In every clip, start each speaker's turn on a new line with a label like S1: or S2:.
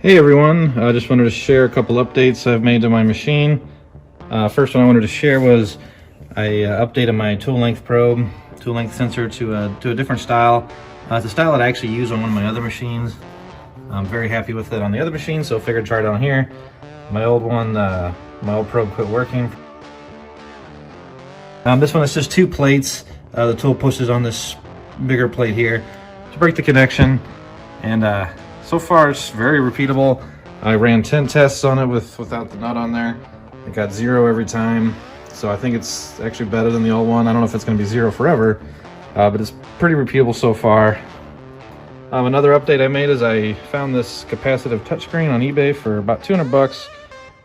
S1: Hey everyone, I just wanted to share a couple updates I've made to my machine. First one I wanted to share was I updated my tool length probe, tool length sensor to a different style. It's a style that I actually use on one of my other machines. I'm very happy with it on the other machine, so I figured I'd try it on here. My old one, my old probe quit working. This one is just two plates. The tool pushes on this bigger plate here to break the connection, and so far it's very repeatable. I ran 10 tests on it without the nut on there. It got 0 every time, so I think it's actually better than the old one. I don't know if it's going to be 0 forever, but it's pretty repeatable so far. Another update I made is I found this capacitive touchscreen on eBay for about 200 bucks.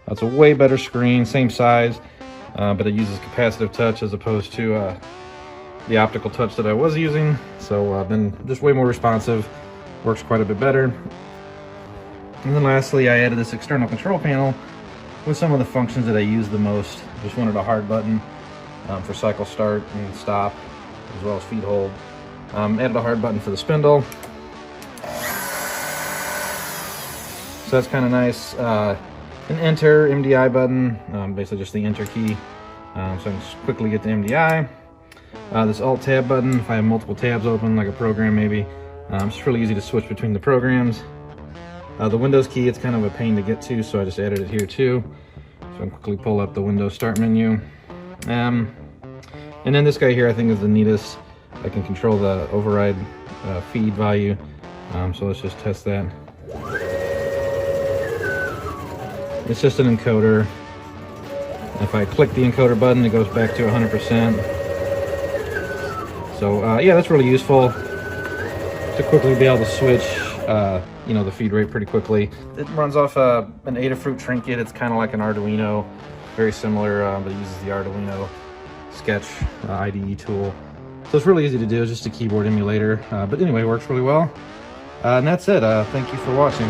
S1: It's a way better screen, same size, but it uses capacitive touch as opposed to the optical touch that I was using. So I've been just way more responsive, works quite a bit better. And then lastly, I added this external control panel with some of the functions that I use the most. Just wanted a hard button for cycle start and stop, as well as feed hold. Added a hard button for the spindle. So that's kind of nice. An enter MDI button, basically just the enter key. So I can just quickly get the MDI. This alt tab button, if I have multiple tabs open, like a program maybe. It's really easy to switch between the programs. The Windows key, it's kind of a pain to get to, so I just added it here too. So I can quickly pull up the Windows Start menu. And then this guy here I think is the neatest. I can control the override feed value. So let's just test that. It's just an encoder. If I click the encoder button, it goes back to 100%. So yeah, that's really useful to quickly be able to switch the feed rate pretty quickly. It runs off an Adafruit Trinket. It's kind of like an Arduino, very similar, but it uses the Arduino Sketch IDE tool. So it's really easy to do. It's just a keyboard emulator, but anyway, it works really well. And that's it. Thank you for watching.